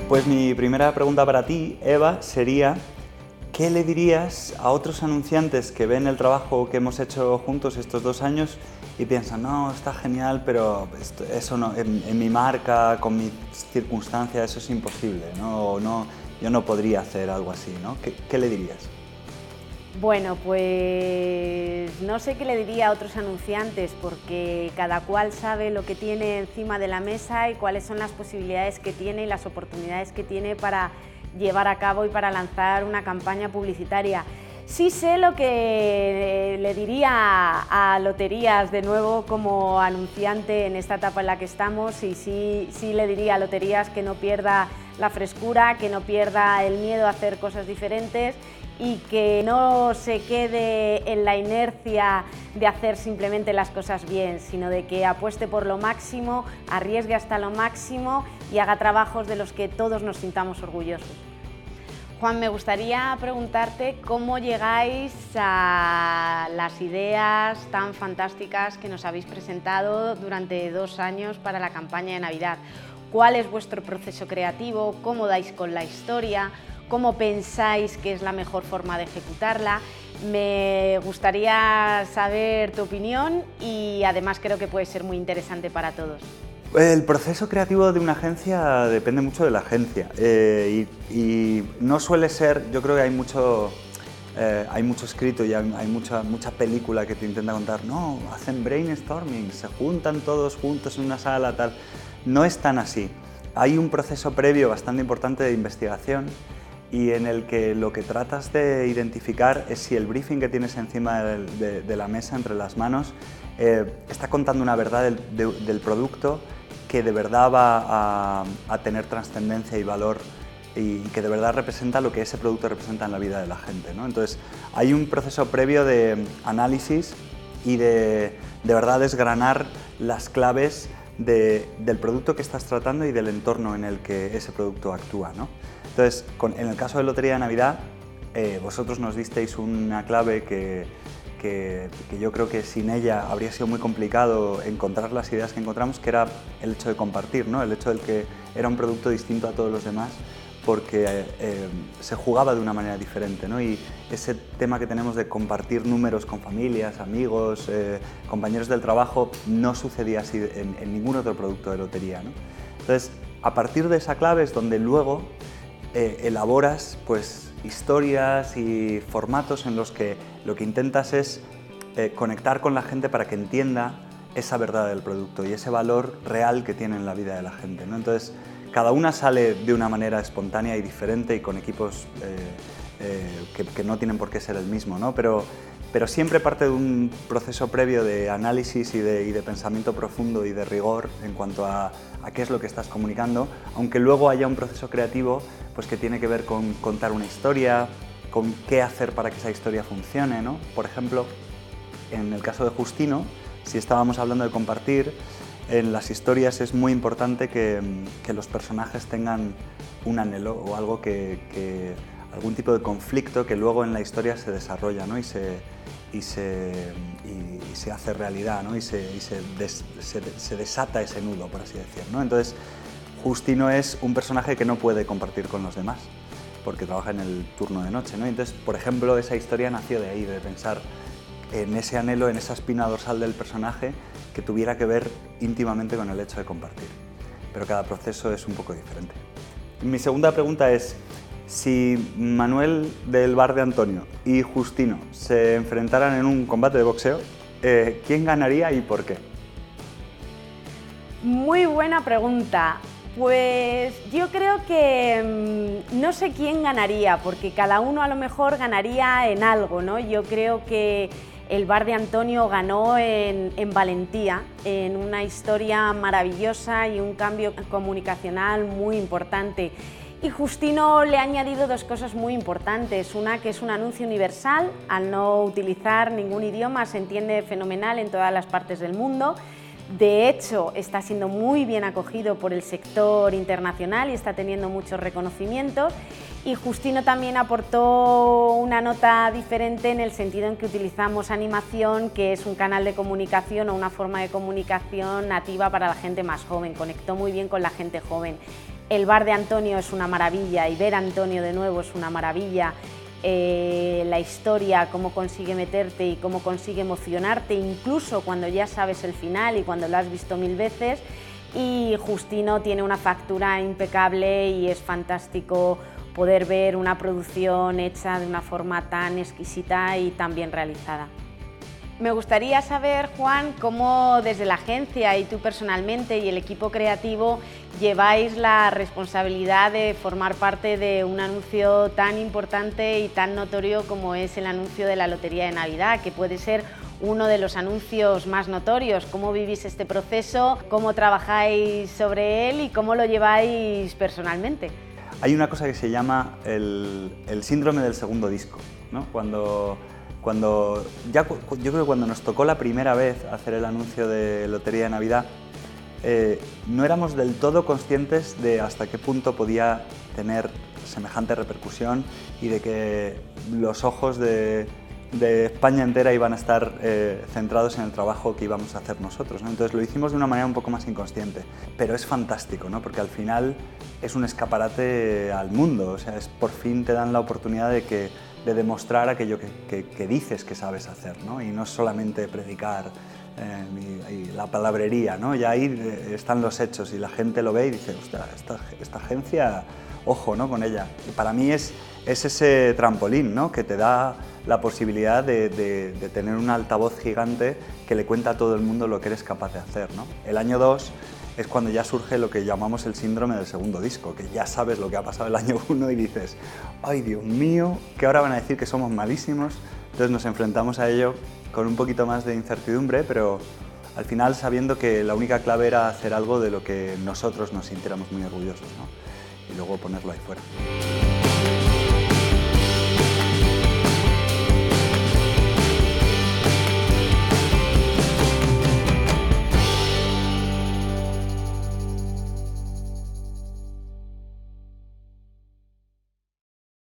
Pues mi primera pregunta para ti, Eva, sería ¿qué le dirías a otros anunciantes que ven el trabajo que hemos hecho juntos estos 2 años y piensan, no, está genial, pero eso no, en mi marca, con mis circunstancias, eso es imposible, ¿no? O no, yo no podría hacer algo así, ¿no? ¿Qué le dirías? Bueno, pues no sé qué le diría a otros anunciantes, porque cada cual sabe lo que tiene encima de la mesa y cuáles son las posibilidades que tiene y las oportunidades que tiene para llevar a cabo y para lanzar una campaña publicitaria. Sí sé lo que le diría a Loterías, de nuevo, como anunciante en esta etapa en la que estamos, y sí le diría a Loterías que no pierda la frescura, que no pierda el miedo a hacer cosas diferentes y que no se quede en la inercia de hacer simplemente las cosas bien, sino de que apueste por lo máximo, arriesgue hasta lo máximo y haga trabajos de los que todos nos sintamos orgullosos. Juan, me gustaría preguntarte cómo llegáis a las ideas tan fantásticas que nos habéis presentado durante 2 años para la campaña de Navidad. ¿Cuál es vuestro proceso creativo? ¿Cómo dais con la historia? ¿Cómo pensáis que es la mejor forma de ejecutarla? Me gustaría saber tu opinión y además creo que puede ser muy interesante para todos. El proceso creativo de una agencia depende mucho de la agencia y no suele ser, yo creo que hay mucho escrito y hay mucha película que te intenta contar, no, hacen brainstorming, se juntan todos juntos en una sala, tal. No es tan así. Hay un proceso previo bastante importante de investigación y en el que lo que tratas de identificar es si el briefing que tienes encima de la mesa, entre las manos, está contando una verdad del producto que de verdad va a tener trascendencia y valor y que de verdad representa lo que ese producto representa en la vida de la gente, ¿no? Entonces, hay un proceso previo de análisis y de verdad desgranar las claves del producto que estás tratando y del entorno en el que ese producto actúa, ¿no? Entonces, en el caso de Lotería de Navidad, vosotros nos disteis una clave que yo creo que sin ella habría sido muy complicado encontrar las ideas que encontramos, que era el hecho de compartir, ¿no? El hecho de que era un producto distinto a todos los demás porque se jugaba de una manera diferente, ¿no? Y ese tema que tenemos de compartir números con familias, amigos, compañeros del trabajo, no sucedía así en ningún otro producto de lotería, ¿no? Entonces, a partir de esa clave es donde luego elaboras pues, historias y formatos en los que lo que intentas es conectar con la gente para que entienda esa verdad del producto y ese valor real que tiene en la vida de la gente, ¿no? Entonces, cada una sale de una manera espontánea y diferente y con equipos que no tienen por qué ser el mismo, ¿no? Pero siempre parte de un proceso previo de análisis y de pensamiento profundo y de rigor en cuanto a qué es lo que estás comunicando, aunque luego haya un proceso creativo pues, que tiene que ver con contar una historia, con qué hacer para que esa historia funcione, ¿no? Por ejemplo, en el caso de Justino, si estábamos hablando de compartir, en las historias es muy importante que los personajes tengan un anhelo o algo algún tipo de conflicto que luego en la historia se desarrolla, ¿no? y se hace realidad, ¿no? y se desata ese nudo, por así decir, ¿no? Entonces, Justino es un personaje que no puede compartir con los demás porque trabaja en el turno de noche, ¿no? Entonces, por ejemplo, esa historia nació de ahí, de pensar en ese anhelo, en esa espina dorsal del personaje que tuviera que ver íntimamente con el hecho de compartir. Pero cada proceso es un poco diferente. Mi segunda pregunta es, si Manuel del Bar de Antonio y Justino se enfrentaran en un combate de boxeo, ¿quién ganaría y por qué? Muy buena pregunta. Pues yo creo que no sé quién ganaría, porque cada uno a lo mejor ganaría en algo, ¿no? Yo creo que el Bar de Antonio ganó en valentía, en una historia maravillosa y un cambio comunicacional muy importante. Y Justino le ha añadido 2 cosas muy importantes. Una, que es un anuncio universal, al no utilizar ningún idioma se entiende fenomenal en todas las partes del mundo. De hecho, está siendo muy bien acogido por el sector internacional y está teniendo muchos reconocimientos. Y Justino también aportó una nota diferente en el sentido en que utilizamos animación, que es un canal de comunicación o una forma de comunicación nativa para la gente más joven. Conectó muy bien con la gente joven. El bar de Antonio es una maravilla y ver a Antonio de nuevo es una maravilla. La historia, cómo consigue meterte y cómo consigue emocionarte, incluso cuando ya sabes el final y cuando lo has visto 1000 veces. Y Justino tiene una factura impecable y es fantástico poder ver una producción hecha de una forma tan exquisita y tan bien realizada. Me gustaría saber, Juan, cómo desde la agencia y tú personalmente y el equipo creativo lleváis la responsabilidad de formar parte de un anuncio tan importante y tan notorio como es el anuncio de la Lotería de Navidad, que puede ser uno de los anuncios más notorios. ¿Cómo vivís este proceso? ¿Cómo trabajáis sobre él y cómo lo lleváis personalmente? Hay una cosa que se llama el síndrome del segundo disco, ¿no? Yo creo que cuando nos tocó la primera vez hacer el anuncio de Lotería de Navidad, no éramos del todo conscientes de hasta qué punto podía tener semejante repercusión y de que los ojos de España entera iban a estar centrados en el trabajo que íbamos a hacer nosotros, ¿no? Entonces lo hicimos de una manera un poco más inconsciente, pero es fantástico, ¿no? Porque al final es un escaparate al mundo, o sea, por fin te dan la oportunidad de demostrar aquello que dices que sabes hacer, ¿no? Y no es solamente predicar y la palabrería, ¿no? Ya ahí están los hechos y la gente lo ve y dice, ostras, esta agencia, ojo, ¿no? Con ella. Y para mí es ese trampolín, ¿no? Que te da la posibilidad de tener un altavoz gigante que le cuenta a todo el mundo lo que eres capaz de hacer, ¿no? El año 2 es cuando ya surge lo que llamamos el síndrome del segundo disco, que ya sabes lo que ha pasado el año 1 y dices, ¡ay, Dios mío!, que ahora van a decir que somos malísimos. Entonces nos enfrentamos a ello con un poquito más de incertidumbre, pero al final sabiendo que la única clave era hacer algo de lo que nosotros nos sintiéramos muy orgullosos, ¿no? Y luego ponerlo ahí fuera.